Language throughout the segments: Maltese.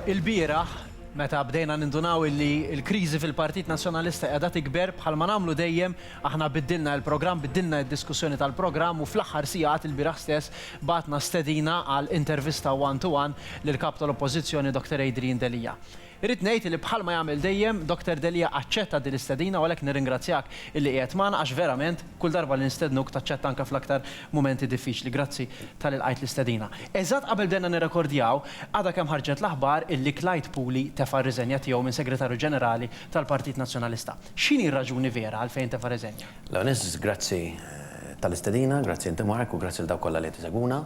Il-bieraħ, meta bdejna nindunaw li l-kriżi fil-Partit Nazzjonalista qiegħda tikber bħalma nagħmlu dejjem aħna biddilna l-programm, biddilna d-diskussjoni tal-programm u fl-aħħar sigħat il-bieraħ stess bagħatna stedina għal intervista one-to-one lill-kap tal-Oppożizzjoni Dr. Adrian Delija. Irrid ngħid li bħalma jagħmel dejjem Dr. Delija aċċetta din l-istedina u għalhekk nirringrazzjak illi qiegħed magħna għax verament kull darba li nistednuk taċċetta anke fl-aktar mumenti diffiċli. Grazzi tal-ilqajt l-istedina. Eżatt qabel bdejna nirrekordjaw għadha kemm ħarġet l-aħbar illi Clyde Pooley tefa' riżenja tiegħu minn Segretarju Ġenerali tal-Partit Nazzjonalista. X'inhi r-raġuni vera għalfejn tefa' riżenja? L-għonis, grazzi tal-istedina, grazzi inti Mark u grazzi l-daw kollha li tiseguna.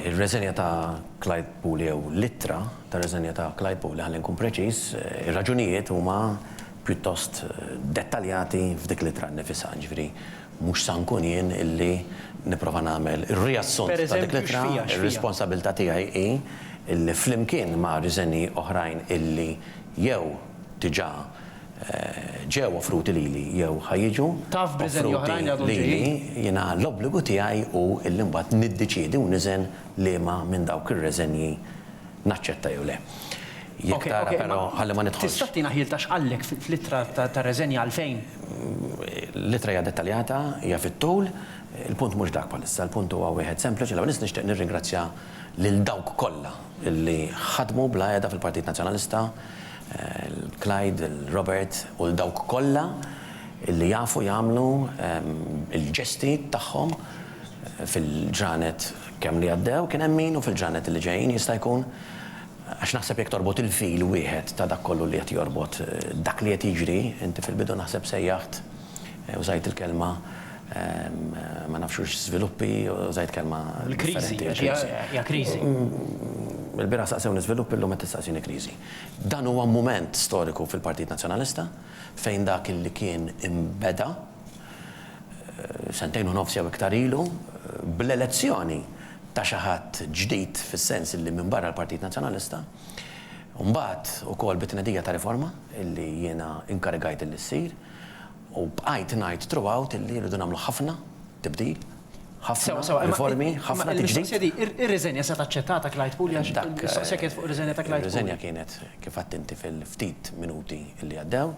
Il-reżenja ta' Clyde Pooley u l-ittra ta' reżenja ta' Clyde Pooley ħalli nkun preċiż, ir-raġunijiet huma pjuttost dettaljati f'dik l-ittra nnifisha, ġifieri mhux se nkun jien illi nipprova nagħmel ir-riassunt ta' dik l-ittra, ir-responsabilità tiegħi hi illi flimkien ma' riżenji oħrajn illi jew diġà ġew offruti lili jew ħajġu. Taf b'riżenji oħrajn li għadhom ġejjin? Jiena l-obbligu tiegħi hu illi mbagħad niddeċiedi u niżen liema minn dawk ir-reżenji naċċetta jew le. Jekk tara però ħalli ma nidħolx. Tista' tina ħilta x'qallek fl-ittra ta' reżenja għalfejn? L-ittra hija dettaljata, hija fit-tul, il-punt mhux dak bħalissa, il-punt huwa wieħed sempliċi l nixtieq nirringrazzja lil dawk kollha illi ħadmu bla qiegħda fil-Partit Nazzjonalista, Clyde, Robert u l-dawk kollha illi jafu jagħmlu il-ġesti tagħhom fil-ġranet kemm li għaddew kien hemm min u fil-ġranet li ġejjin jista' jkun għax naħseb jekk torbot il-fil wieħed ta' dak kollu li qed jorbot dak li qed jiġri, inti fil-bidu naħseb sejjaħt użajt il-kelma ma nafxux żviluppi użajt kelma il-kriżi, hija kriżi. Il-bira saqsewni żvilupp illum qed tistaqsini kriżi. Dan huwa mument storiku fil-Partit Nazzjonalista fejn dak li kien imbeda sentejn u nofs jew iktar ilu bl-elezzjoni ta' xi ħadd ġdid fis-sens illi minn barra l-Partit Nazzjonalista. Mbagħad ukoll bit-tnedija ta' riforma illi jiena inkarigajt illi ssir u bqajt ngħid throughout illi rridu nagħmlu ħafna tibdil, ħafna riformi, ħafna tiġdid. Ir-riżenja se taċċettata Clyde Pooley għax dak fuq ir-riżenja ta' Clyde Pooley. Ir-riżenja kienet kif għadt inti fil-ftit minuti illi għaddew,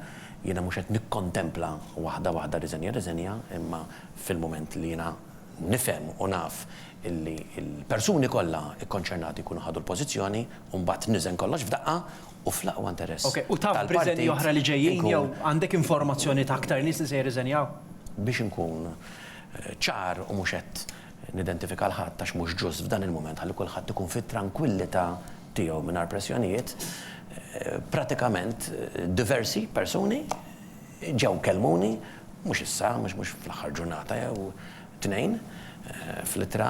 jiena mhux qed nikkontempla waħda riżenja, imma fil-mument li jiena nifhem u naf illi l-persuni kollha ikkonċernati jkunu ħadu l-pożizzjoni u mbagħad niżen kollox f'daqqa u fl-aqwa interess. Okay, u taf b'riżenji oħra li ġejjin jew għandek informazzjoni ta' aktar nies li se jirriżenjaw? Biex inkun ċar u mhux qed nidentifika l-ħadd għax mhux ġust f'dan il-mument ħalli kulħadd ikun fit-tranquillità tiegħu mingħajr pressjonijiet, pratikament diversi persuni ġew kellmuni mhux issa, mhux fl-aħħar ġurnata jew tnejn fl-ittra.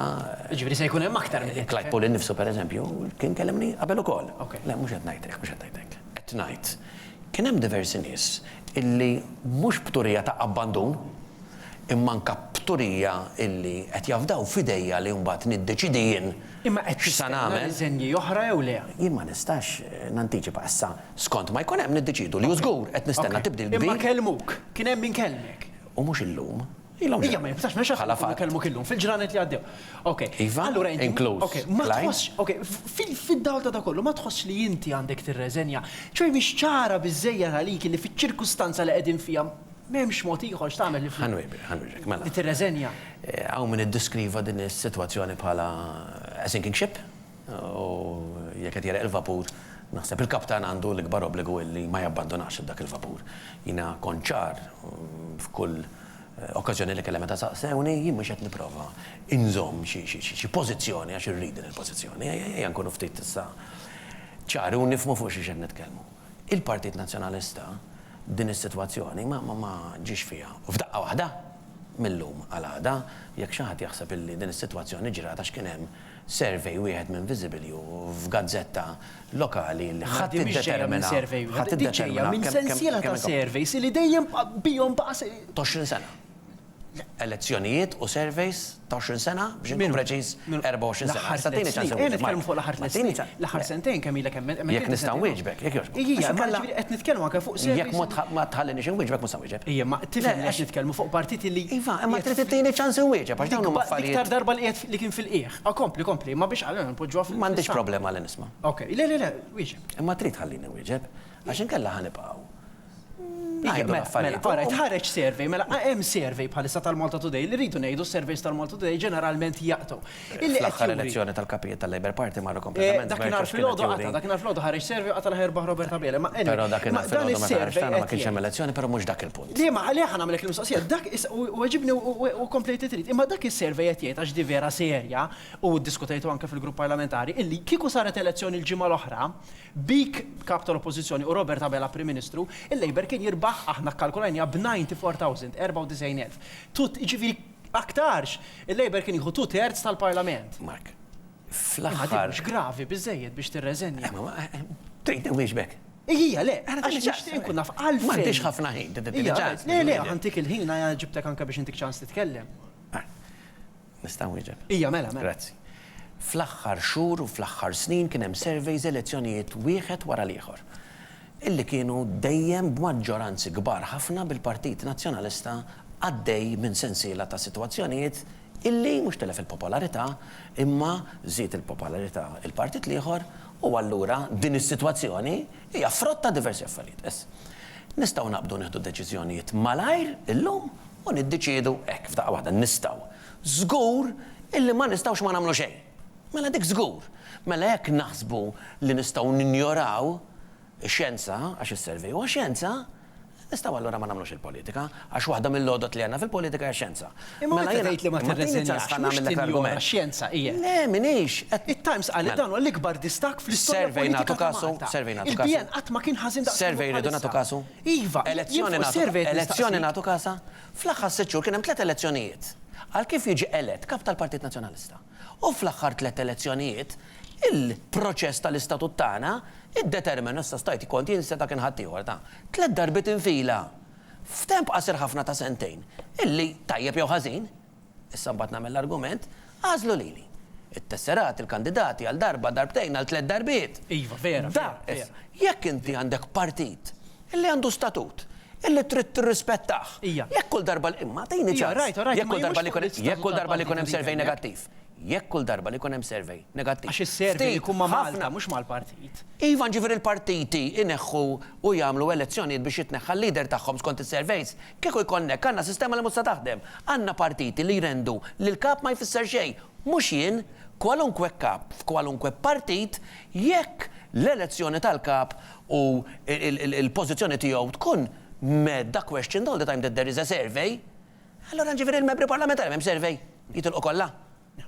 Ġifieri se jkun hemm aktar minn Clyde Pooley nnifsu pereżempju kien kellimni qabel ukoll. Le mhux qed ngħidlek, mhux qed ngħidlek. Qed ngħid kien hemm diversi nies illi mhux b'turija ta' abbandun imma anke b'turija illi qed jafdaw f'idejja li mbagħad niddeċidi jien x'sa nagħmel. Riżenji oħra jew le? Jien ma nistax nantiċipa issa skont ma jkun hemm niddeċidu li hu żgur qed nistenna tibdil kbir. Imma kellmuk, kien hemm min kellmek. U mhux illum. Ija ma jibtax meċa kellmuk illum fil-ġranet li għaddew. Iva, inclose. Ma tħoss, fid-dawl ta' kollu, ma tħoss li inti għandek tir-reżenja, ċoj mhix ċara biżżejjed għalik li fiċ-ċirkustanza li qegħdin fiha m'hemmx mod ieħor x'tagħmel li ħanwieġek, mela. Li tir-reżenja. Hawn min iddeskriva din is-sitwazzjoni bħala a sinking ship u jekk qed jereq il-vapur naħseb il-kaptan għandu l-ikbar obbligu li ma jabbandonax dak il-vapur. Jiena kont ċar f'kull okkażjoni li kellha meta saqsewni jien mhux qed nipprova inżomm xi pożizzjoni għax irrid din il-pożizzjoni. Ejja nkunu ftit issa ċari u nifhmu fuq xi qed nitkellmu. Il-Partit Nazzjonalista din is-sitwazzjoni ma ġiex fiha. U f'daqqa waħda millum għal għada jekk xi ħadd jaħseb illi din is-sitwazzjoni ġrat għax kien hemm survey wieħed minn Visibbli u f'gazzetta lokali li ħadd iddetermina. Ħadd minn sensiela ta' surveys li dejjem bihom baqa' 20 sena. Elezzjonijiet u surveys ta' 20 sena biex nkun preċiż 24 sena. L-aħħar Issa tieni ċans snin. Nitkellmu fuq l-aħħar Tieni snin. L-aħħar sentejn kemm ilek hemm. Jekk nistgħu nwieġbek, jekk jogħġbok. Ija, ma qed nitkellmu anke fuq surveys. Jekk ma tħallinix nwieġbek mhux nwieġeb. Ija, ma tifhem li qed nitkellmu fuq partiti li. Iva, imma trid tieni ċans nwieġeb għax dawn huma Iktar affarijiet. darba li kien fil-qiegħ. Kompli, ma biex għalina npoġġuha fil- M'għandix problema li nisma'. Ok, le, wieġeb. Imma trid ħallini nwieġeb għax inkella ħanibqgħu. Mela, Ngħidu l-affarijiet. alright, ħareġ survey, mela hemm survey bħalissa tal-Malta Today li rridu ngħidu surveys tal-Malta Today ġeneralment jaqgħu. Fl-aħħar elezzjoni tal-kapijiet tal-Labour Party marru kompletament. Dakinhar fil-ħodu ħareġ survey qatt ħerbaħ Robert Abele. Però dakinhar fil-ħodu ma taħarx tagħna ma kienx hemm elezzjoni, però mhux dak il-punt. Li ma għalih nagħmlek il-mistoqsija, dak weġibni u komplejti trid. Imma dak is-survey qed jgħid għax di vera serja u ddiskutejtu anke fil-grupp parlamentari illi kieku saret elezzjoni l-ġimgħa l-oħra bik kap tal-Oppożizzjoni u Robert Abela Prim Ministru, il-Labor kien jirbaħ aħna kkalkulajnija b'94,000, 94,000. Tut ġifieri aktarx, il-Labor kien jieħu 2/3 tal-Parlament. Mark, Ħadd fl-aħħar. mhux gravi biżejjed biex tirreżenja. Trid nwieġbek. Ija, le, għax nixtieq nkun naf għalfejn. M'għandix ħafna ħin, Le, ħantik il-ħin ġibtek anke biex intik ċans titkellem. Nista' nwieġeb. Ija, mela. Grazzi. Fl-aħħar xhur u fl-aħħar snin kien hemm surveys elezzjonijiet wieħed wara l-ieħor. Illi kienu dejjem b'maġġoranzi kbar ħafna bil-Partit Nazzjonalista għaddej minn sensiela ta' sitwazzjonijiet illi mhux telef il-popolarità imma żied il-popolarità il-partit l-ieħor u allura din is-sitwazzjoni hija frott ta' diversi affarijiet. Nistgħu naqbdu nieħdu deċiżjonijiet malajr illum u niddeċiedu hekk f'daqqa waħda nistgħu. Żgur illi ma nistgħux ma nagħmlu xejn. Mela dik żgur. Mela jekk naħsbu li nistgħu ninjoraw ix-xjenza għax is-servej huwa xjenza, nistgħu allura ma nagħmlux il-politika għax waħda mill-lodot li għandna fil-politika hija xjenza. Imma meta tgħid li ma tirreżenjax nagħmel xjenza hija. Le minix. It-Times qal dan huwa l-ikbar distak fl-istorja politika ta' Malta. Survey nagħtu kasu. Il-BN qatt ma kien ħażin daqs. Survey rridu nagħtu kasu. Iva, elezzjoni nagħtu kasa. Fl-aħħar 6 xhur kien hemm 3 elezzjonijiet. Għal kif jiġi elett kap tal-Partit Nazzjonalista. U fl-aħħar 3 elezzjonijiet il-proċess tal-istatut tagħna iddetermina issa stajt kont jien seta' kien ħaddieħor ta' 3 darbit infila. F'temp qasir ħafna ta' sentejn. Illi tajjeb jew ħażin, issa mbagħad nagħmel l-argument, għażlu lili. It-tesserat il-kandidati għal darba darbtejn għal 3 darbiet. Iva, vera. Jekk inti għandek partit illi għandu statut, illi trid tirrispettaħ. Jekk kull darba imma tgħini ċans. Jekk kull darba li jkun hemm servej negattiv. Jekk kull darba li jkun hemm servej negattiv. Għax is-servej jkun ma' Malta mhux mal-partit. Iva ġifier il-partiti ineħħu u jagħmlu elezzjonijiet biex jitneħħa l-lider tagħhom skont is-surveys. Kieku jkollnek għandna sistema li mhux se taħdem. Għandna partiti li jrendu li l-kap ma jfisser xejn. Mhux jien, kwalunkwe kap f'kwalunkwe partit jekk l-elezzjoni tal-kap u il-pożizzjoni tiegħu tkun medda question all the time that there is a survey, allora ġifier il-membri parlamentari hemm survey jitilqu kollha.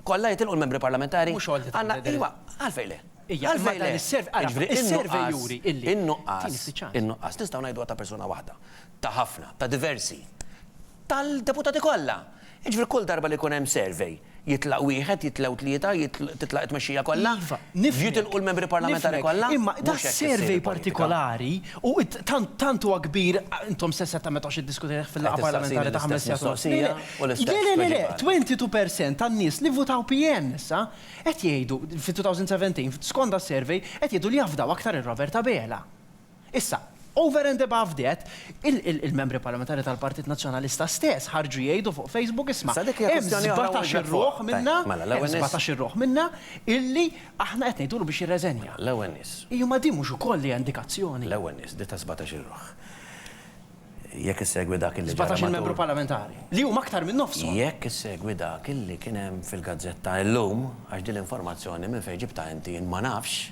Kollha jitilqu l-membri parlamentari. Mhux all the time. Iva, għalfejn le. Għalfejn le. Is-survey juri illi. In-nuqqas nistgħu ngħidu ta' persuna waħda, ta' ħafna, ta' diversi. Tal-deputati kollha. Ġifier kull darba li jkun hemm survey, jitlaq wieħed, jitlaq tlieta, titlaq it-tmexxija kollha. Jitilqu l-membri parlamentari kollha. Imma da survey partikolari u tant huwa kbir intom stessa ta' meta xiddiskutejh fil-laqgħa parlamentari ta' 5 sigħat. Le, 22% tan-nies li votaw PM issa qed jgħidu fi-2017 skonda survey qed jgħidu li jafdaw aktar ir-Robert Abela. Issa, over and above that, il-membri parlamentari tal-Partit Nazzjonalista stess ħarġu jgħidu fuq Facebook isma' hemm 17 ir-ruħ minna illi aħna qed ngħidulu biex jirreżenja. L-ewwel nies. Iju ma din mhux ukoll li indikazzjoni. L-ewwel nies di ta' 17 ir-ruħ. Jekk issegwi dak illi 17 membru parlamentari. Li huma aktar minn nofsu. Jekk issegwi dak illi kien hemm fil-gazzetta llum għax din l-informazzjoni minn fejn ġibta inti ma nafx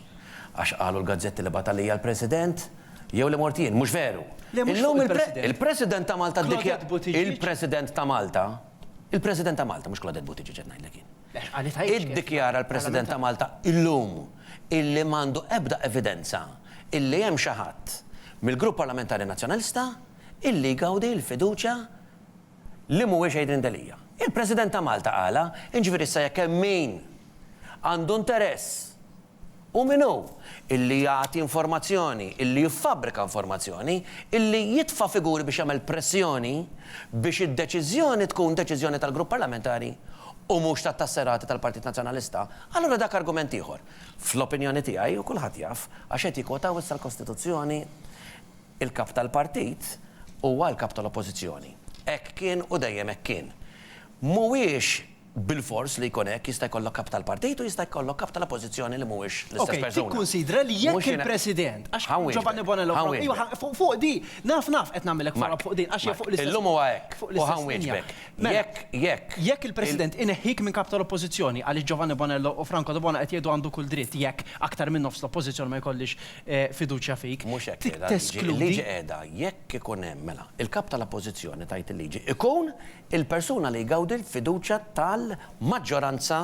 għax qalu l-gazzetti li batalija l-President jew li mortien, mhux veru. Illum il-President ta' Malta il-President ta' Malta, mhux Claudette Buttigieg qed ngħidlek jien. Iddikjara l-President ta' Malta illum illi m'għandu ebda evidenza illi hemm xi ħadd mill-Grupp Parlamentari Nazzjonalista illi jgawdi l-fiduċja li mhuwiex Adrian Delija. Il-President ta' Malta qala, inġifieri issa jekk hemm min għandu interess U minnu illi jagħti informazzjoni, illi jiffabbrika informazzjoni, illi jitfa' figuri biex jagħmel pressjoni biex id-deċiżjoni tkun deċiżjoni tal-grupp parlamentari u mhux tat-tasserati tal-Partit Nazzjonalista, allura dak argument ieħor. Fl-opinjoni tiegħi u kulħadd jaf għax qed jikwotaw issa l-Kostituzzjoni il-kap tal-partit huwa l-kap tal-oppożizzjoni. Hekk kien u dejjem hekk kien. Mhuwiex bil-fors li jkun hekk jista' jkollok kap tal-partit u jista' jkollok kap tal-oppożizzjoni li mhuwiex l-istess persuna. Tikkunsidra li jekk il-President għax Giovanni Bonello fuq di naf qed nagħmilek fuq din għax hija fuq l-istess. Illum huwa hekk u ħanwieġbek. Jekk il-President ineħħik minn kap tal-oppożizzjoni għaliex Giovanni Bonello u Franco De Bona qed jgħidu għandu kull dritt jekk aktar minn nofs l-oppożizzjoni ma jkollix fiduċja fik. Mhux hekk il-liġi qiegħda jekk ikun hemm mela il-kap tal-oppożizzjoni tajt il-liġi ikun il-persuna li jgawdi l-fiduċja tal-maġġoranza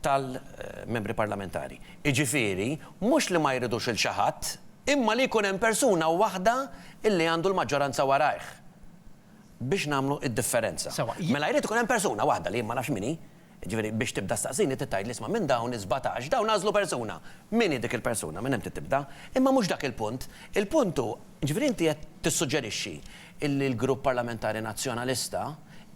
tal-membri parlamentari. Iġifieri, mhux li ma jridux il xi ħadd, imma li jkun hemm persuna waħda illi għandu l-maġġoranza warajh biex nagħmlu id-differenza. Mela jrid ikun hemm persuna waħda li ma nafx minhi, ġifieri biex tibda staqsini titgħid li isma' minn dawn 17 dawn għażlu persuna. Min hi dik il-persuna minn hemm tibda, imma mhux dak il-punt. Il-puntu, ġifieri inti qed tissuġġerixxi illi l-grupp parlamentari nazzjonalista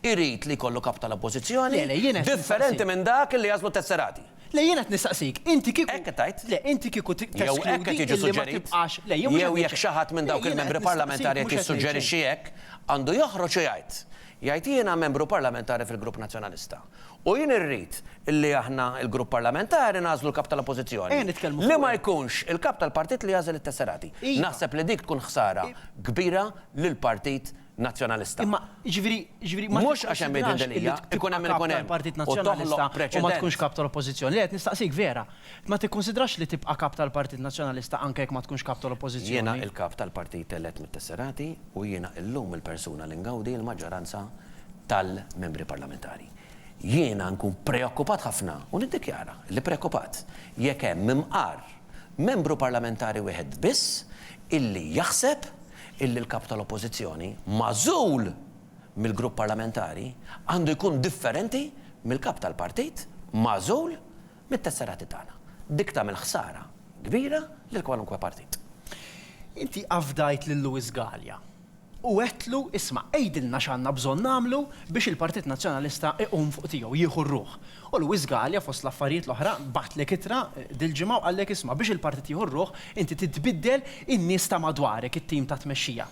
irrid li jkollu kap tal-oppożizzjoni differenti minn dak li jażlu tesserati. Le jiena qed nistaqsik, inti kieku hekk tajt? Le inti kieku jew hekk qed jiġi suġġerit. Jew jekk xi ħadd minn dawk il-membri parlamentari qed jissuġġerixxi hekk, għandu joħroġ u jgħid. Jgħid jiena membru parlamentari fil-Grupp Nazzjonalista. U jien irrid illi aħna il-Grupp Parlamentari nażlu l-kap tal-Oppożizzjoni. Li ma jkunx il-kap tal-partit li jażel it-tesserati. Naħseb li dik tkun ħsara kbira lill-Partit Nazzjonalista. Imma ġifieri mhux għax hemm bidilija, ikun hemm ikun hemm Partit Nazzjonalista u ma tkunx kap tal-Oppożizzjoni. Le qed nistaqsik vera. Ma tikkonsidrax li tibqa' kap tal-Partit Nazzjonalista anke jekk ma tkunx kap tal-Oppożizzjoni. Jiena il-kap tal-partit elett mit-tesserati u jiena llum il-persuna li ngawdi l-maġġoranza tal-membri parlamentari. Jiena nkun preokkupat ħafna u niddikjara li preokkupat jekk hemm imqar membru parlamentari wieħed biss illi jaħseb illi l-kap tal-oppożizzjoni magħżul mill-grupp parlamentari għandu jkun differenti mill-kap tal-partit magħżul mit-tesserati tagħna. Dik tagħmel ħsara kbira lil kwalunkwe partit. Inti afdajt lil Luis Gallia u għetlu isma' ejdilna x'għandna bżonn nagħmlu biex il-Partit Nazzjonalista iqum fuq tiegħu jieħu r-ruħ. U Luis Gallia fost l-affarijiet l-oħra batlek ittra dil-ġimgħa u qallek isma' biex il-Partit jieħu r-ruħ inti titbiddel in-nies ta' madwarek it-tim ta' tmexxija.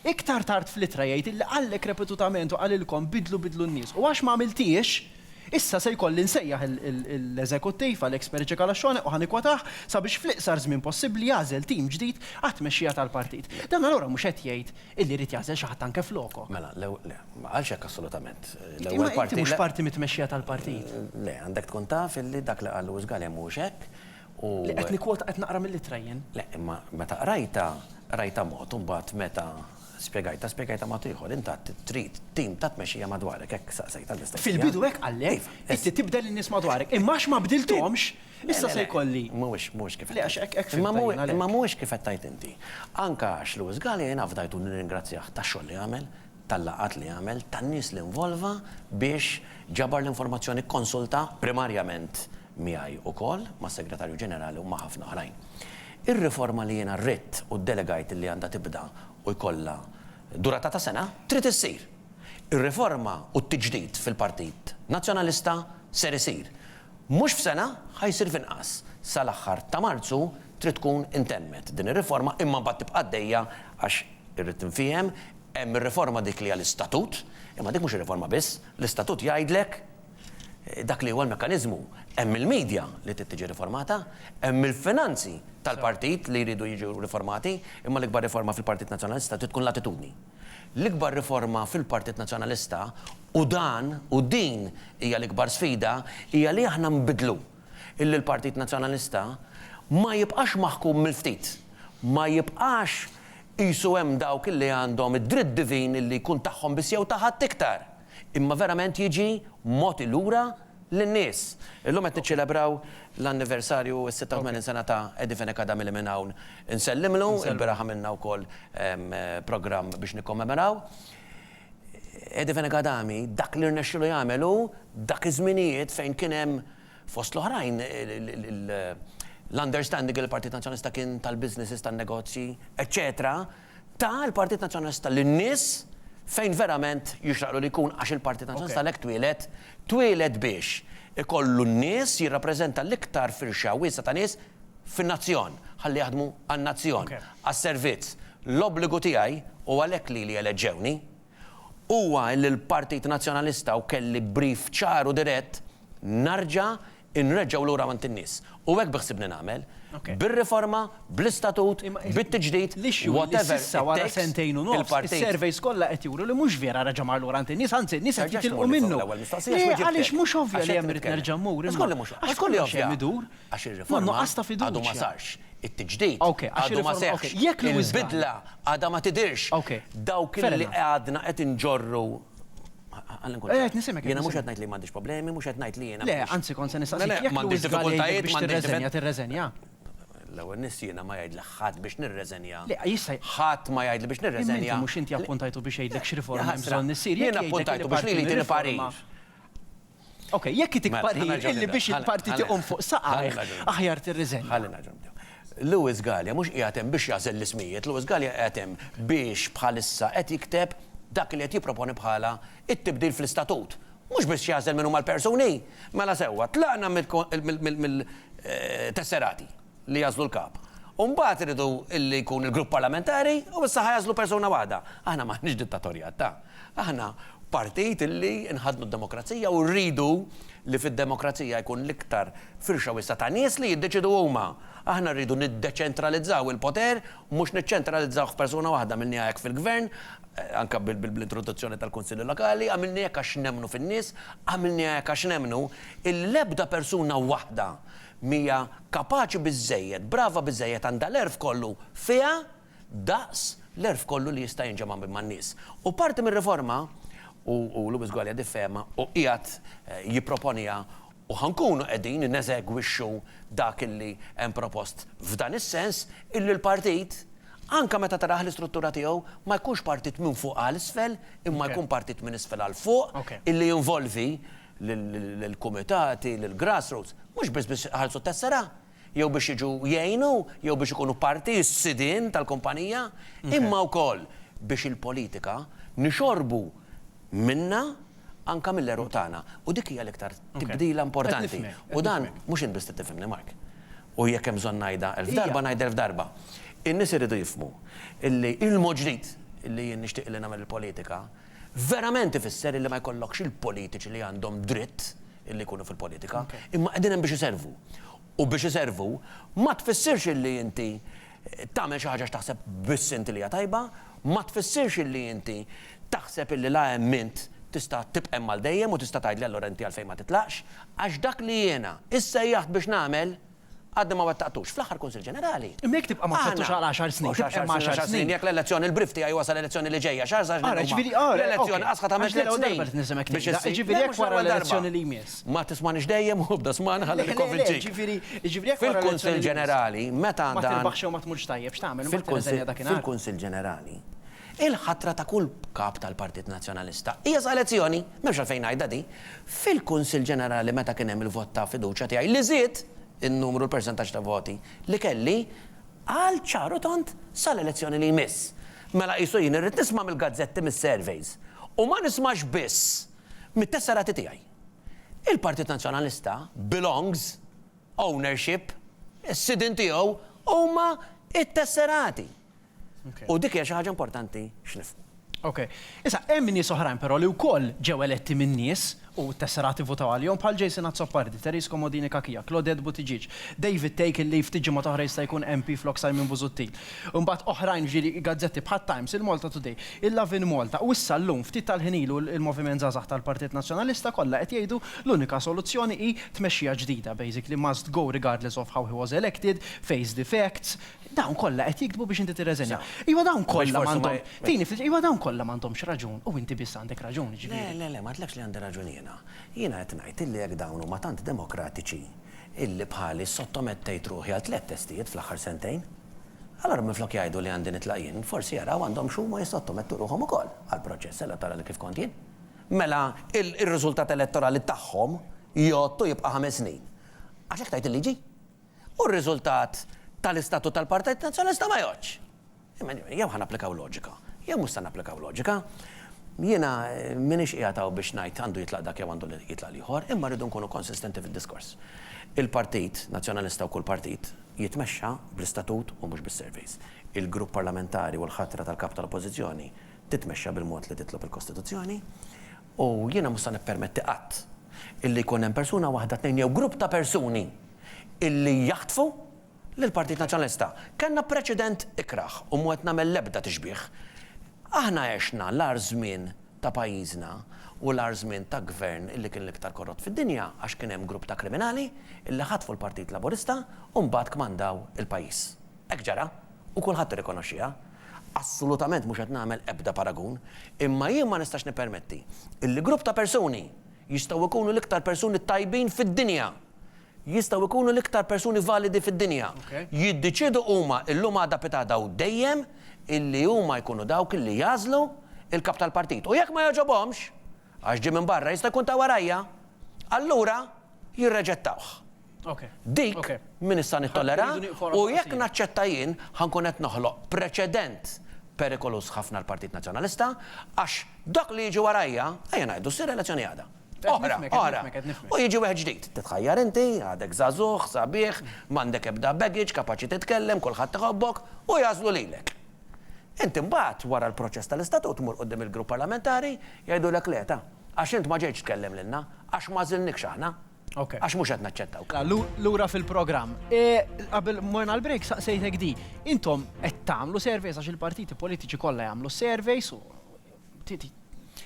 Iktar tard fl-ittra jgħid illi qallek repetutament u qalilkom bidlu n-nies u għax ma għamiltiex issa se jkolli nsejjaħ l-eżekuttiv għal-ekspert Ġekalaxxone u ħanikwataħ sabiex fl-iqsar żmien possibbli jażel tim ġdid għat-tmexxija tal-partit. Dan allura mhux qed jgħid illi jrid jażel xi ħadd anke floko. Mela, le, ma qalx hekk assolutament. L-ewwel parti mhux parti mit-tmexxija tal-partit. Le, għandek tkun taf illi dak li qal Luis Gallia mhux hekk. Li qed nikkwota qed naqra mill-ittra jien. Le, imma meta rajta mod u mbagħad meta spiegajta ma tieħor, inta trid tim ta' tmexxija madwarek, hekk saqsejta l-istess. Fil-bidu hekk għallek, inti tibdel in-nies madwarek, imma ma bdilthomx, issa se jkolli. Mhuwiex kif. Imma mhuwiex kif qed tajt inti. Anke għax Luis Gallia jien fdajtu nirringrazzjah tax-xogħol li għamel, tal-laqat li għamel, tan-nies li involva biex ġabar l-informazzjoni konsulta primarjament miegħi ukoll mas-Segretarju Ġenerali u ma' ħafna oħrajn. Ir-riforma li jiena rrid u d-delegajt li għandha tibda u jkollha durata ta' sena trid issir. Ir-riforma u t-tiġdid fil-Partit Nazzjonalista ser isir. Mhux f'sena ħajsir f'inqas. Sal-aħħar ta' Marzu trid tkun intemmet din ir-riforma imma mbagħad tibqa' għaddejja għax irrid tinfiem hemm ir-riforma dik li għall-istatut, imma dik mhux ir-riforma biss, l-istatut jgħidlek dak li huwa l-mekkaniżmu hemm il-medja li trid tiġi riformata, hemm il-finanzi tal-partit li jridu jiġu riformati, imma l-ikbar riforma fil-Partit Nazzjonalista trid tkun l-attitudni. L-ikbar riforma fil-Partit Nazzjonalista u din hija l-ikbar sfida hija li aħna nbidlu illi l-Partit Nazzjonalista ma jibqax maħkum mill-ftit, ma jibqax qisu hemm dawk illi għandhom id-dritt divin illi jkun tagħhom biss jew taħat iktar. Imma verament jiġi moti lura lin-nies. Illum qed niċċelebraw l-anniversarju s-86 sena ta' Eddie Fenekadami li minn hawn insellimlu, il-biraħ għamilna wkoll programm biex nikkommemoraw. Eddie Fenekadami dak li rnexxielu jagħmelu dak iż-żminijiet fejn kien hemm fost l-oħrajn l-understanding il-Partit Nazzjonalista kien tal-businesses, tan-negozji, eccetera, ta' il-Partit Nazzjonalista l-nies fejn verament jixraqlu li jkun għax il-Partit Nazzjonalista lek twilet biex ikollu n-nies jirrappreżenta l-iktar firxa wiesa ta' nies fin-nazzjon, ħalli jaħdmu għan-nazzjon, għas-servizz. L-obbligu tiegħi u għalhekk li eleġġewni huwa li l-Partit Nazzjonalista u kelli brief ċaru dirett narġa' inreġgħu lura mant in-nies. U hekk biħsibni nagħmel, bir-riforma, bl-istatut, bit-tiġdid, whatever. Issa wara sentejn u nofs, is-surveys kollha qed juru li mhux vera reġa' mar lura in-nies, anzi n-nies qed jitilqu minnu. Għaliex mhux ovvja li hemm irid nerġa' mmur. Għax kolli ovvja. Għax ir-riforma għadu ma sarx. It-tiġdid għadu ma seħx. Il-bidla għadha ma tidirx. Dawk li għadna qed inġorru. Jena mux għetnajt li mandiġ problemi, mux għetnajt li jena. Le, anzi, kon se nistaqsik, mandiġ diffikultajiet, biex tirreżenja, tirreżenja. L-ewwel nis jiena ma jgħidli ħadd biex nirreżenja. Le, jista' ħadd ma jgħidli biex nirreżenja. Mhux inti appuntajtu biex jgħidlek xi riforma hemm bżonn issir. Jiena appuntajtu biex li tieni Pariġ. Ok, jekk itik Pariġ illi biex il-partit iqum fuq saqajh aħjar tirreżenja. Ħalli naġġel. Lewis Gallia mhux qiegħed hemm biex jażel l-ismijiet, Lewis Gallia qiegħed hemm biex bħalissa qed jikteb dak li qed jipproponi bħala it-tibdil fl-istatut. Mhux biex jażel minn huma l-persuni. Mela sewwa tlaqna mill-tesserati li jażlu l-kap. U mbagħad iridu illi jkun il-grupp parlamentari u issa ħajażlu persuna waħda. Aħna m'aħniex dittatorjat ta'. Aħna partit illi nħadnu d-demokrazija u rridu li fid-demokrazija jkun l-iktar firxa wissa ta' nies li jiddeċidu huma. Aħna rridu niddeċentralizzaw il-poter, mhux niċċentralizzaw f'persuna waħda minni hekk fil-gvern, anka bil-introduzzjoni tal-Kunsilli Lokali, għamilni hekk għax nemnu fin-nies, għamilni hekk għax nemnu l-ebda persuna waħda mija kapaċi biżejjed, brava biżejjed għandha l-erf kollu fiha daqs l-erf kollu li jista' jinġema man-nies. U parti mir-riforma u Lewis Gallia diffema u qiegħed jipproponija u ħankunu qegħdin neżegwixxu dak illi hemm propost f'dan is-sens illi l-partit anka meta taraħ l-istruttura tiegħu ma jkunx partit minn fuq għal isfel imma jkun partit minn isfel għal fuq illi jinvolvi l-kumitati, l-grassroots, mhux biss biex ħalsu tessera, jew biex jiġu jgħinu, jew biex ikunu parti s-sidin tal-kumpanija, imma wkoll biex il-politika nixorbu minna anka mill-eruq tagħna. U dik hija l-iktar tibdila importanti. U dan mhux inbiss tifhimni Mark. U jekk hemm bżonn ngħidha elf darba ngħidha elf darba. In-nies iridu jifhmu illi il-mod ġdid illi jien nixtieq li nagħmel il-politika verament ifisser illi ma jkollokx il-politiċi li għandhom dritt illi jkunu fil-politika, imma qegħdin hemm biex iservu. U biex iservu ma tfissirx illi inti tagħmel xi ħaġa x'taħseb biss inti li hija tajba, ma tfissirx illi inti taħseb illi la hemm int tista' tibqem mal dejjem u tista' tgħidli allura inti għalfejn ma titlaqx, għax dak li jiena issa jaħd biex nagħmel għadda ma wettaqtux fl-aħħar Kunsill Ġenerali. Mek tibqa' ma tfattux għal 10 snin, tibqa' ma' 10 snin. Jekk l-elezzjoni l-brif tiegħi wasal l-elezzjoni li ġejja, xar żgħar l-elezzjoni qasħa ta' mex snin. Ġifieri jekk wara l-elezzjoni li jmiss. Ma tismanix dejjem u bda sman ħalli nikkonvinċik. Ġifieri fil-Kunsill Ġenerali meta ma tilbaħx ma tmurx tajjeb x'tagħmel fil-Kunsill Ġenerali. Il-ħatra ta' kull kap tal-Partit Nazzjonalista hija sa' elezzjoni, m'hemmx għalfejn ngħidha di, fil-Kunsill Ġenerali meta kien hemm il-vot ta' fiduċja tiegħi li żied in-numru l-persentaġġ ta' voti li kelli għal ċaru tont sal-elezzjoni li jmiss. Mela qisu jien irrid nisma' mill-gazzetti mis-surveys u ma nismax biss mit-tesserati tiegħi. Il-Partit Nazzjonalista belongs, ownership, is-sidin tiegħu huma it-tesserati. U dik hija xi ħaġa importanti x'nifhmu. Ok. Issa, hemm nies oħrajn però li wkoll ġew eletti minn nies u tesserati votaw għalihom bħal Jason Azzopardi, Teres Komodini Kakija, Claudette Buttigieg, David Take li ftiġi ma toħra jista' jkun MP flok Simon Busuttil. Imbagħad oħrajn ġieli gazzetti bħal Times, il-Malta Today, il-Lavin Malta u issa llum ftit tal-ħinilu il-Moviment Żgħażagħ tal-Partit Nazzjonalista kollha qed jgħidu l-unika soluzzjoni hi tmexxija ġdida, basically must go regardless of how he was elected, face the facts. Dawn kollha qed jiktbu biex inti tirreżenja. Iwa dawn kollha m'għandhom. Tini iwa dawn kollha m'għandhomx raġun u inti biss għandek raġun ġifieri. Le, ma tlekx li għandi raġun jiena. Jiena qed ngħid illi jekk dawn huma tant demokratiċi illi bħali sottomettejt ruħi għal 3 testijiet fl-aħħar sentejn. Allora minflok jgħidu li għandi nitlaq jien, forsi jaraw għandhom xhuma jissottomettu ruħhom ukoll għall-proċess elettorali kif kont jien. Mela ir-riżultat elettorali tagħhom jgħottu jibqa' 5 snin. Għax hekk tgħid il-liġi? u r-riżultat tal-istatut tal-Partit Nazzjonalista ma joċ. Jew ħan applikaw loġika, jew mhux se napplikaw loġika. Jiena minix qiegħataw biex ngħid għandu jitlaq dak jew għandu jitlaq ieħor, imma rridu nkunu konsistenti fid-diskors. Il-Partit Nazzjonalista u kull partit jitmexxa bl-istatut u mhux bis-surveys. Il-grupp parlamentari u l-ħatra tal-kap tal-oppożizzjoni titmexxa bil-mod li titlob il-Kostituzzjoni u jiena mhux se nippermetti qatt illi jkun hemm persuna waħda tnejn jew grupp ta' persuni illi jaħtfu lill-Partit Nazzjonalista. Kellna preċedent ikraħ u mu qed nagħmel l-ebda tixbih. Aħna għexna l-ar żmien ta' pajjiżna u l-ar żmien ta' gvern illi kien l-iktar korrott fid-dinja għax kien hemm grupp ta' kriminali illi ħatfu l-Partit Laburista u mbagħad kmandaw il-pajjiż. Hekk ġara u kulħadd irrikonoxxiha. Assolutament mhux qed nagħmel ebda paragun, imma jien ma nistax nippermetti illi grupp ta' persuni jistgħu jkunu l-iktar persuni tajbin fid-dinja, jistgħu jkunu l-iktar persuni validi fid-dinja. Jiddeċiedu huma illum għadha pitada u dejjem illi huma jkunu dawk illi jażlu il-kap tal-partit. U jekk ma jogħġobhomx, għax ġie minn barra jista' jkun ta' warajja, allura jirreġettawh. Dik min issa nittollera u jekk naċċetta jien ħankun qed noħloq preċedent perikolus ħafna l-Partit Nazzjonalista għax dak li jiġi warajja ejja ngħidu ssir elezzjoni għada. Oħra. U jiġi wieħed ġdid. Titħajjar inti, għadek żagħżugħ, sabiħ, m'għandek ebda baggage, kapaċi titkellem, kulħadd iħobbok u jażlu lilek. Inti mbagħad wara l-proċess tal-istatut tmur quddiem il-grupp parlamentari jgħidulek leta għax int ma ġejtx tkellem lilna għax ma żilnikx aħna. Għax mhux qed naċċettawk. Lura fil-programm. Qabel morna l-break saqsejtek di. Intom qed tagħmlu surveys għax il-partiti politiċi kollha jagħmlu surveys u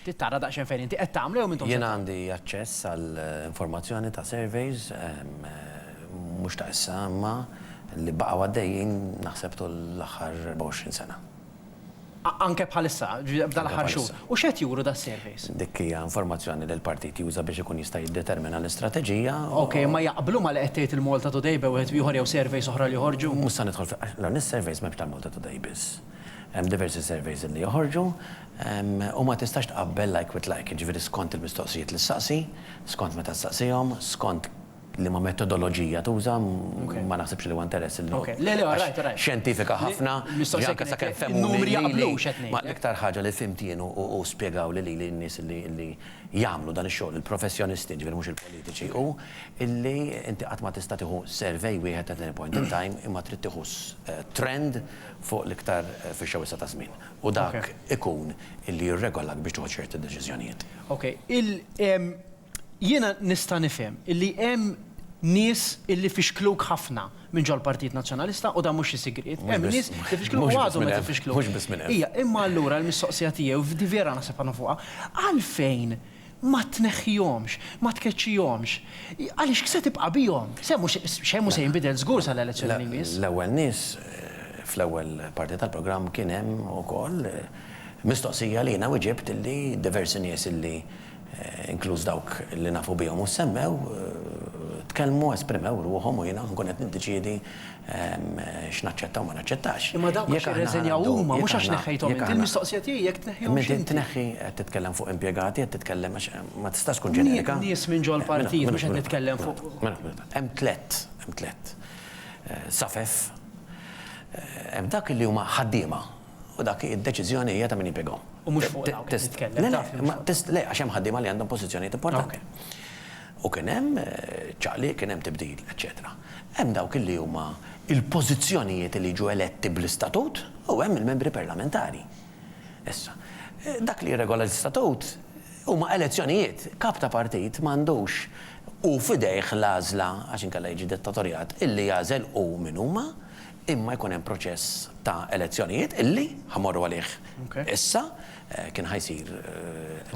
titara daqsxejn fejn inti qed tagħmlu jew intom. Jien għandi aċċess għall informazzjoni ta' surveys mhux ta' issa imma li baqgħu għaddejjin naħseb tul l-aħħar 24 sena. Anke bħalissa, b'dal aħħar xhur. U x'qed juru da' surveys? Dik hija informazzjoni li l-partit juża biex ikun jista' jiddetermina l-istrateġija. Okej, ma jaqblu ma li qed tgħid il-Malta Today wieħed ieħor jew surveys oħra li joħorġu? Mhux se nidħol l is-surveys m'hemmx tal-Malta Today biss. Hemm diversi surveys li joħorġu u ma tistax tqabbel like with like, ġifieri skont il-mistoqsijiet li ssaqsi, skont meta ssaqsihom, skont li ma metodoloġija tuża, ma naħsibx li huwa interess li. Xjentifika ħafna, anke sakemm femmu ma l-iktar ħaġa li fimt jien u spjegaw li n-nies li jagħmlu dan ix-xogħol, il-professjonisti, ġifieri mhux il-politiċi, u illi inti qatt ma tista' tieħu survey wieħed at any point in time imma trid tieħu trend fuq l-iktar fix-xewisa ta' żmien. U dak ikun illi jirregolak biex tieħu ċerti deċiżjonijiet. Jiena nista' nifhem illi hemm nies illi fixkluk ħafna minn ġol Partit Nazzjonalista u da mhux is-sigriet. Hemm nies li fixkluk u għadhom qed fixkluk. Mhux biss minn hemm. Hija, imma allura l-mistoqsija tiegħu f'di vera naħseb għandna fuqha. Għalfejn ma tneħħihomx, ma tkeċċihomx. Għaliex kse tibqa' bihom? Xejn mhu se jinbidel żgur sal-elezzjoni li jmiss. L-ewwel nies fl-ewwel parti tal-programm kien hemm ukoll mistoqsija li jiena weġibt illi diversi nies illi inkluż dawk li nafu bihom u semmew tkellmu esprimew ruħhom u jiena nkun qed niddeċiedi x'naċċetta u ma naċċettax. Imma dawk għax irreżenjaw huma mhux għax neħħejthom inti l-mistoqsija tiegħi jekk tneħħihom inti tneħħi qed titkellem fuq impjegati, qed titkellem għax ma tistax tkun ġenerika. Nies minn ġol partit mhux qed nitkellem fuq. Hemm tliet. Safef, hemm dak li huma ħaddiema u dak id-deċiżjoni hija ta' min impjegahom. U mhux fuq dawk titkellem. Le, għax hemm ħaddiema li għandhom pożizzjonijiet importanti. U kien hemm ċaqli, kien hemm tibdil, eċetera. Hemm dawk li huma il-pożizzjonijiet li jiġu eletti bl-istatut u hemm il-membri parlamentari. Issa, dak li jirregola l-istatut huma elezzjonijiet, kap ta' partit m'għandux u fidejh l-għażla għax inkella jiġi dittatorjat illi jażel u min huma imma jkun hemm proċess ta' elezzjonijiet illi ħamorru għalih. Issa kien ħajsir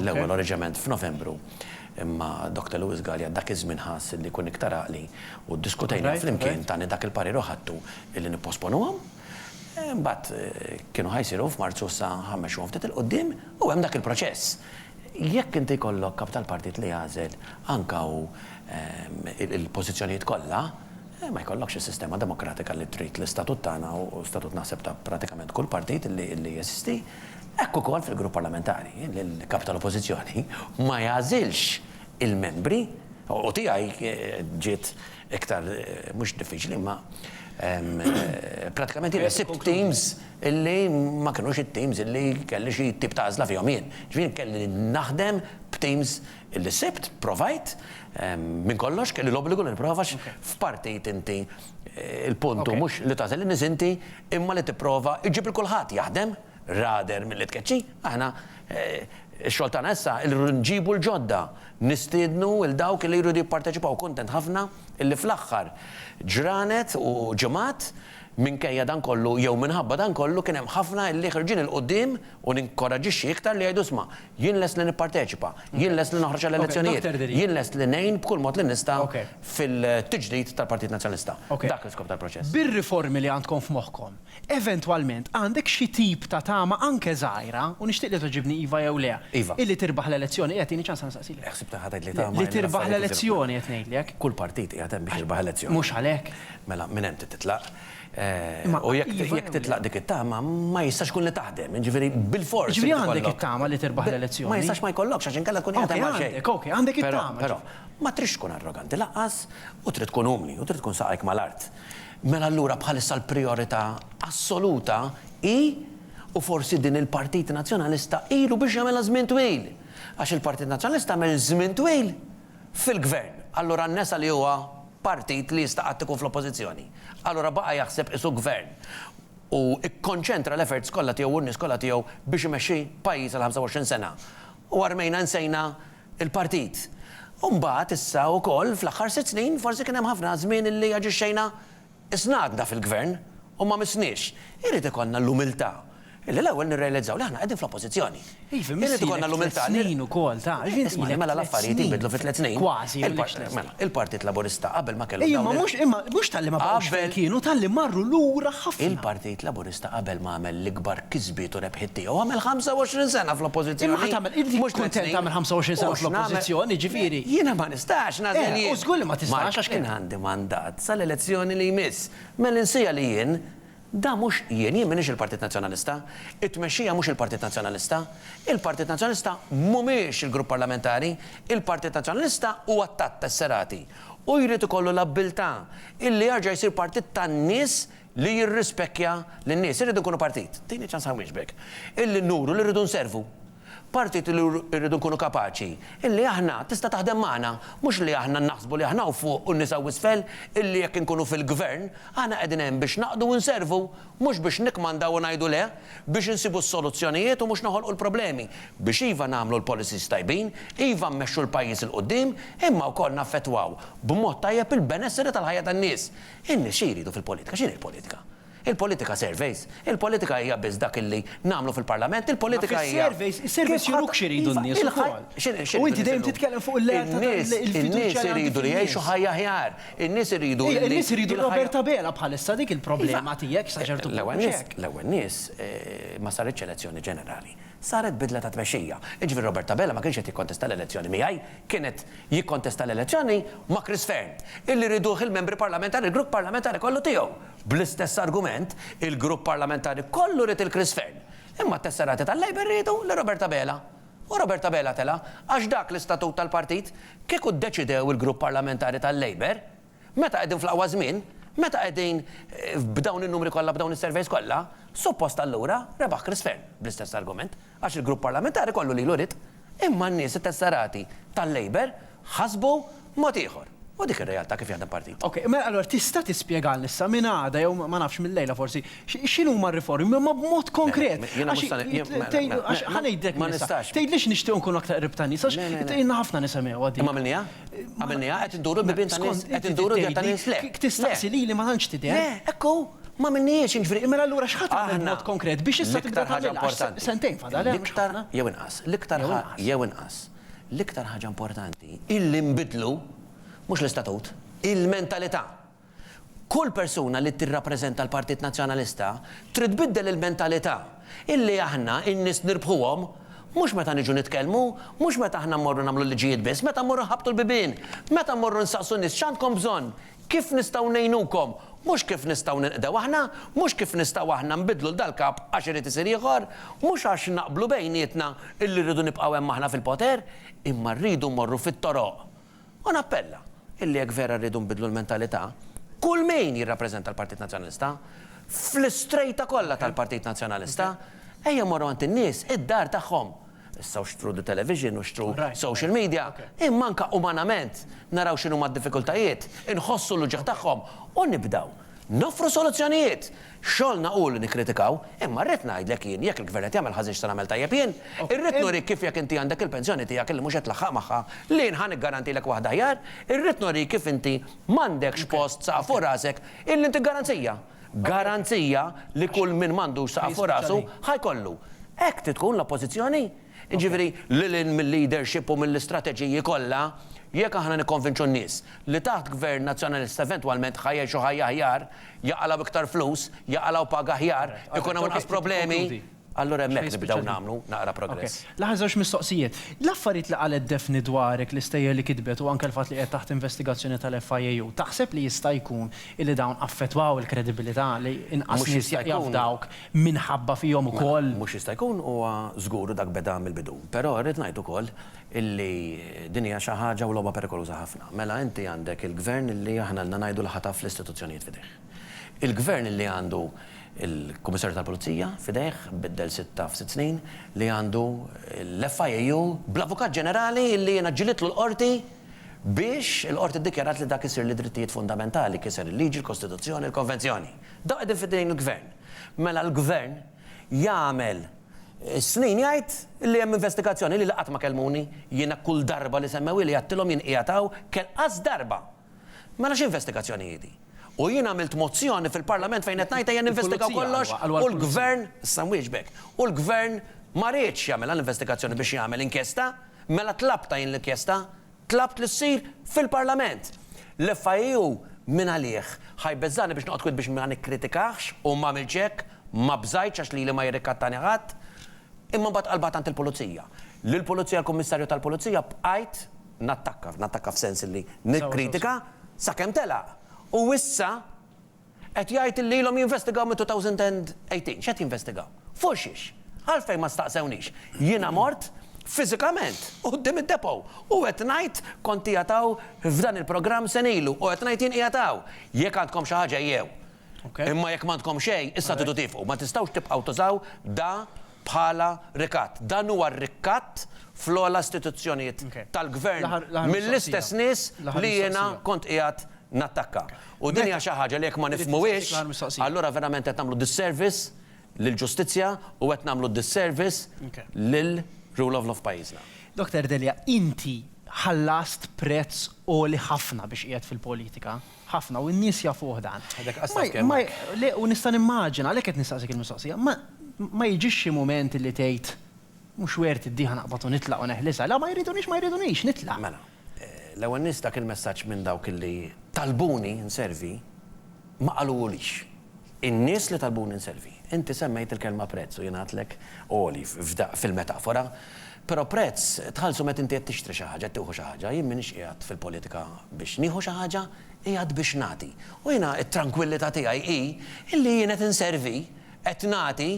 l-ewwel oriġament f'Novembru imma Dr. Lewis Gallia dak iż-żmien ħass li kun iktar għaqli u ddiskutejna flimkien tani dak il-parir ħadtu illi nipposponuhom. Mbagħad kienu ħajsiru f'Marzu sa ħammexhom ftit il-qudiem u hemm dak il-proċess. Jekk inti jkollok kap tal-partit li jażel anke il-pożizzjonijiet kollha, ma jkollokx is-sistema demokratika li trid l-istatut tagħna u statut naħseb ta' pratikament kull partit li jesisti. Ekk ukoll fil-grupp parlamentari, l-kap tal-oppożizzjoni ma jażilx il-membri U tiegħi ġiet iktar mhux diffiċli, ma pratikament jiena sibt teams illi ma kinux it-teams illi kelli xi tip ta' għażla fihom jien. Ġifieri kelli naħdem b'teams illi sibt, provajt, minn kollox kelli l-obbligu li nipprovax f'partit inti il-puntu mhux li tażel in-nies inti imma li tipprova iġib il kulħadd jaħdem rader mill-li tkeċċi, aħna x-xogħol tagħna issa nġibu l-ġodda, nistiednu il-dawk li jridu jipparteċipaw kuntent ħafna illi fl-aħħar ġranet u ġimgħat minkejja dan kollu jew minħabba dan kollu kien hemm ħafna illi ħirġin il-qudiem u ninkoraġixxi iktar li jgħidu isma' jien les li nipparteċipa, jien les li noħroġ għall-elezzjonijiet, jien les li ngħin b'kull mod li nista' fil-tiġdid tal-Partit Nazzjonalista. Dak l-iskop tal-proċess. Bir-riformi li għandkom f'moħħkom, eventwalment għandek xi tip ta' tama anke żgħira u nixtieq li toġibni iva jew le. Iva. Illi tirbaħ l-elezzjoni qed tieni ċans nistaqsilek. Ħsib ta' ħadd li tama. Li tirbaħ l-elezzjoni qed ngħidlek. Kull partit qiegħed hemm biex jirbaħ elezzjoni. Mhux għalhekk. Mela minn hemm titlaq. U jekk titlaq dik it-tama ma jistax kun li taħdem, ġifieri bil-fors. Ġifieri għandek it-tama li tirbaħ l-elezzjoni. Ma jistax ma jkollokx għax inkella tkun qiegħed hemm xejn. Okej, għandek it-tama. Però ma tridx tkun arroganti laqqas u trid tkun umli u trid tkun saqajk mal-art. Mela allura bħalissa l-priorità assoluta hi u forsi din il-Partit Nazzjonalista ilu biex jagħmilha żmien twil. Għax il-Partit Nazzjonalista għamel żmien twil fil-gvern. Allura nnesa li huwa partit li jista' qatt ikun fl-oppożizzjoni. Allura baqa' jaħseb isu gvern u ikkonċentra l-efforts kollha tiegħu u n-nies kollha tiegħu biex imexxi pajjiż għal 25 sena. U armejna nsejna il-partit. U mbagħad issa wkoll fl-aħħar 6 snin forsi kien hemm ħafna żmien illi aġixxejna isnadna fil-gvern u ma misniex. Irid ikollna l-umiltà. Illi l-ewwel nirrealizzaw li aħna qegħdin fl-oppożizzjoni. Irid ikollna l-umiltà. Snin ukoll ta' mela l-affarijiet jinbidlu fi 3 snin. Kważi. Il-Partit Laburista qabel ma kellu. Imma mhux tal-li ma baqgħux kienu tal-li marru lura ħafna. Il-Partit Laburista qabel ma għamel l-ikbar kisbiet u rebħiet tiegħu għamel 25 sena fl-oppożizzjoni. Imma tagħmel mhux kuntent tagħmel 25 sena fl-oppożizzjoni, ġifieri. Jiena ma nistax nagħżel jien. U żgur li ma tistax għax kien għandi mandat sal-elezzjoni li jmiss. Mel-insija li jien da mhux jien m'iniex il-Partit Nazzjonalista, it-tmexxija mhux il-Partit Nazzjonalista, il-Partit Nazzjonalista mhumiex il-grupp parlamentari, il-Partit Nazzjonalista huwa tat tesserati. U jrid ikollu l-abbiltà illi jerġa' jsir partit tan-nies li jirrispekja lin-nies, irid ikunu partit. Tieni ċans ħawiex bek. Illi nuru li rridu nservu. Partit li rridu nkunu kapaċi, illi aħna tista' taħdem magħna, mhux li aħna naħsbu li aħna fuq u nisa wisfel, illi jekk inkunu fil-gvern, aħna qegħdin hemm biex naqdu u nservu, mhux biex nikmandaw u ngħidu le, biex insibu s-soluzzjonijiet u mhux noħolqu l-problemi, biex iva nagħmlu l-policies tajbin, iva mmexxu l-pajjiż il qudiem, imma wkoll naffettwaw b'mod tajjeb il-benesseri tal-ħajja tan-nies. In-nies xi jridu fil-politika, x'inhi l-politika? Il-politika surveys, il-politika hija biss dak illi nagħmlu fil-Parlament, il-politika hija. Is-surveys juruk xiridu n-nies ukoll. U inti dejjem titkellem fuq il-nies iridu li jgħixu ħajja ħjar, in-nies iridu. In-nies iridu Roberta Bela bħalissa dik il-problema tiegħek sa ċertu punt. L-ewwel nies ma saritx elezzjoni ġenerali. Saret bidla ta' tmexxija. Iġifieri Roberta Bela ma kienx qed jikkontesta l-elezzjoni miegħi, kienet jikkontesta l-elezzjoni ma' Chris Fern, illi riduh il-membri parlamentari, il-grupp parlamentari kollu tiegħu. Bl-istess argument, il-grupp parlamentari kollu rid il-Chris Fern. Imma t-tesserati tal-Labor rridu li Roberta Bela. U Roberta Bela tela, għax dak l-istatut tal-partit kieku ddeċidew il-grupp parlamentari tal-Labor, meta qegħdin fl-aqwa żmien, meta qegħdin b'dawn in-numri kollha b'dawn is-surveys kollha, suppost allura rebaħ Chris Fern bl-istess argument, għax il-grupp parlamentari kollu li l-urid, imma n-nies it-tesserati tal-Labor ħasbu mod ieħor. U dik ir-realtà kif jaħdem partit. Ok, ma allora tista' tispjegalni issa minn għada jew ma nafx mill-lejla forsi x'inhu huma r-riformi ma b'mod konkret. Ħanejdlek ma nistax. Tgħidlix nixtieq nkun aktar qrib ta' nies għax tgħidna ħafna nisimgħu għaddi. Imma għamilniha? Għamilniha qed induru bibien ta' nies, qed induru ta' nies le. Tistaqsi li ma tantx tidher. Le, ekku, ma minniex inġifieri. Imma allura x'ħadd tagħmel b'mod konkret biex issa tibda tagħmel sentejn fadal. L-iktar jew inqas, l-iktar ħaġa importanti illi nbidlu mhux l-istatut, il-mentalità. Kull persuna li tirrappreżenta l-Partit Nazzjonalista trid tbiddel il-mentalità illi aħna in-nies nirbħuhom mhux meta niġu nitkellmu, mhux meta aħna mmorru nagħmlu liġijiet biss, meta mmorru ħabtu l-bibien, meta mmorru nsaqsu nies x'għandkom bżonn, kif nistgħu ngħinukom, mhux kif nistgħu ninqdew aħna, mhux kif nistgħu aħna nbidlu l-dal-kap għax irid isir ieħor, mhux għax naqblu bejnietna illi rridu nibqgħu hemm aħna fil-poter, imma rridu mmorru fit-toroq. U nappella illi jekk vera rridu nbidlu l-mentalità, kull min jirrappreżenta l-Partit Nazzjonalista, fl-istrejta kollha tal-Partit Nazzjonalista, ejja morru għand in-nies id-dar tagħhom. Issa xtru the television u xtru social media, immanka umanament naraw x'inhu mad-diffikultajiet, inħossu l-ġeħ tagħhom u nibdaw nofru soluzzjonijiet. Xogħolna u li nikkritikaw, imma rrid ngħidlek jien jekk il-gvern qed jagħmel ħażin x'ta nagħmel tajjeb jien, irrid nurik kif jekk inti għandek il-pensjoni tiegħek illi mhux qed tlaħħaq magħha li nħan iggarantilek waħda aħjar, irrid nurik kif inti m'għandekx post saqaf fuq rasek illi inti garanzija. Garanzija li kull min m'għandux saqaf fuq rasu ħajkollu. Hekk tkun l-oppożizzjoni. Ġifieri lil mill-leadership u mill-istrateġiji kollha, jekk aħna nikkonvinċu n-nies li taħt gvern nazzjonalista eventwalment ħajjexu ħajja aħjar, jaqalaw iktar flus, jaqalaw paga aħjar, ikun hawn inqas problemi, allura hemmhekk nibdew nagħmlu naqra progress. L-aħħar żewġ mistoqsijiet. L-affarijiet li qalet Defni dwarek l-istejjer li kitbet u anke l-fatt li qed taħt investigazzjoni tal-FIAU, taħseb li jista' jkun illi dawn affettwaw il-kredibilità li inqas nies jaqgħu dawk minħabba fihom ukoll? Mhux jista' jkun huwa żgur dak beda mill-bidu, però rrid ngħid ukoll illi din hija xi ħaġa u logħba perikoluża ħafna. Mela inti għandek il-gvern illi aħna lna ngħidu l ħataf fl-istituzzjonijiet fideh. Il-gvern illi għandu il-Kummissarju tal-Pulizija fideh biddel 6 f'6 snin li għandu l-FIAU bl-Avukat Ġenerali li naġġilitlu l-qorti biex il-qorti ddikjarat li dak isir li drittijiet fundamentali, kisser il-liġi, l-Kostituzzjoni, il-Konvenzjoni. Dak qegħdin fidejn il-gvern. Mela l-gvern jagħmel snin jgħid li hemm investigazzjoni li qatt ma kellmuni jiena kull darba li semmew li jgħattilhom jinqiegħataw kelqas darba. Mela x'investigazzjoni jidi? U jien għamilt mozzjoni fil-Parlament fejn qed ngħid ejja ninvestigaw kollox u l-gvern samwiġbek. U l-gvern ma rridx jagħmel l-investigazzjoni biex jagħmel inkjesta, mela tlabta jien l-inkjesta, tlabt li ssir fil-Parlament. L-FIAU minn għalih ħajbeżżani biex noqgħod biex ma nikkritikax u ma għamilx hekk, ma bżajtx għax li ma jirrikattani ħadd, imma mbagħad qalbat għand il-Pulizija. Lill-Pulizija l-Kummissarju tal-Pulizija bqajt nattakka f'sens li nikkritika sakemm telaq. U issa qed jgħid li ilhom jinvestigaw mid-2018. X'qed jinvestigaw? Fuq xiex? Għalfejn ma staqsewnix. Jiena mort fiżikament quddiem id-depo u qed ngħid kont jagħtaw f'dan il-programm senilu u qed ngħid jien qiegħataw. Jekk għandkom xi ħaġa jew. Imma jekk m'għandkom xejn, issa tidu tifqu. Ma tistgħux tibqgħu tużaw da bħala rikatt. Dan huwa rikatt fl-ogħla istituzzjonijiet tal-gvern mill-istess nies li jiena kont qiegħed nattakka. U din hija xi ħaġa li jekk ma nifhmuhiex, allura verament qed nagħmlu disservice lill-ġustizzja u qed nagħmlu disservice lill-rule of law f'pajjiżna. Dr. Delia, inti ħallast prezz għoli ħafna biex qiegħed fil-politika. Ħafna u n-nies jafuh dan. U nista' nimmaġina għalhekk qed nistaqsik il-mistoqsija. Ma jiġix xi mument li tgħid mhux wert iddieħa naqbad u nitlaq u neħlisha. La ma jridunix nitlaq. Mela. L-ewwel nies dak il-messaġġ minn dawk illi talbuni nservi ma qalulix. In-nies li talbuni nservi. Inti semmejt il-kelma prezz u jien għadlek għoli fil-metafora, però prezz tħallsu meta inti qed tixtri xi ħaġa, tieħu xi ħaġa, jien m'iniex qiegħed fil-politika biex nieħu xi ħaġa, qiegħed biex nagħti. U jiena t-tranquillità tiegħi hi illi jien qed inservi, qed nagħti,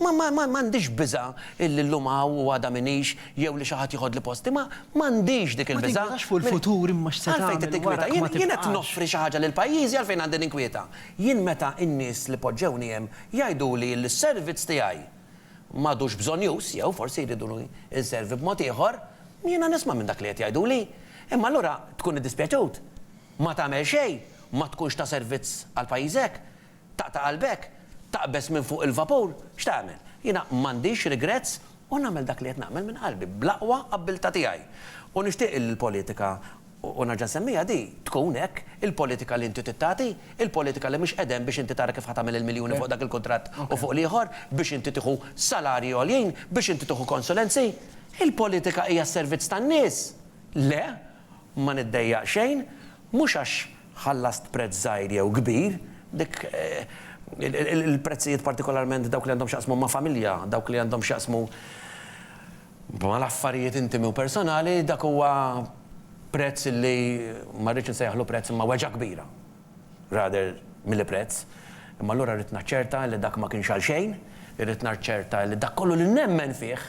ma m'għandix biża illi llum u għadha minix jew li xi ħadd jieħod li posti, ma m'għandix dik il-biża. Ma fuq il-futur imma x'se tagħmel. Jien qed noffri xi ħaġa lil pajjiżi għalfejn għandi ninkwieta. Jien meta n-nies li poġġewni hemm jgħiduli l-servizz tiegħi m'għadux bżonn jus, jew forsi jriduni inservi b'mod ieħor, jiena nisma' minn dak li qed jgħiduli. Imma allura tkun iddispjaċut, ma tagħmel xejn, ma tkunx ta' servizz għal pajjiżek, taqta' qalbek, taqbes minn fuq il-vapur, x'tagħmel? Jiena m'għandix regrets u nagħmel dak li qed nagħmel minn qalbi bl-aqwa qabbilta tiegħi. U nixtieq il-politika u nerġa' semmija di tkun hekk il-politika li inti tittati, il-politika li mhux qegħdem biex inti tara kif ħatamel il-miljuni fuq dak il-kuntratt u fuq l-ieħor biex inti tieħu salarji għoljin, biex inti tieħu konsulenzi. Il-politika hija s-servizz tan-nies. Le, ma niddejjaq xejn, mhux għax ħallast prezz żgħir jew kbir, dik il-prezzijiet partikolarment dawk li għandhom xaqsmu ma' familja, dawk li għandhom xaqsmu ma' l-affarijiet intimi u personali, dak huwa prezz li ma rridx nsejjaħlu prezz imma weġa kbira. Rather mill-prezz. Imma allura rrid naċċerta li dak ma kienx għal xejn, irrid naċċerta li dak kollu li nemmen fih,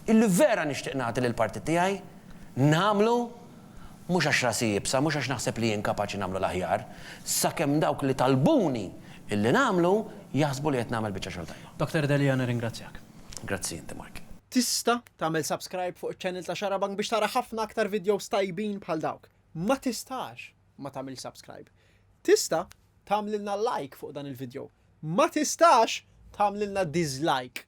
illi vera nixtieq nagħti lill-partit tiegħi, nagħmlu mhux għax rasi jibsa, mhux għax naħseb li jien kapaċi nagħmlu l-aħjar, sakemm dawk li talbuni illi nagħmlu jaħsbu li qed nagħmel biċċa xogħol tajba. Dr. Delia, nirringrazzjak. Grazzi inti Mark. Tista tagħmel subscribe fuq iċ-channel ta' Xarabang biex tara ħafna aktar videos tajbin bħal dawk. Ma tistax ma tagħmel subscribe. Tista tagħmlilna like fuq dan il-video. Ma tistax tagħmlilna dislike.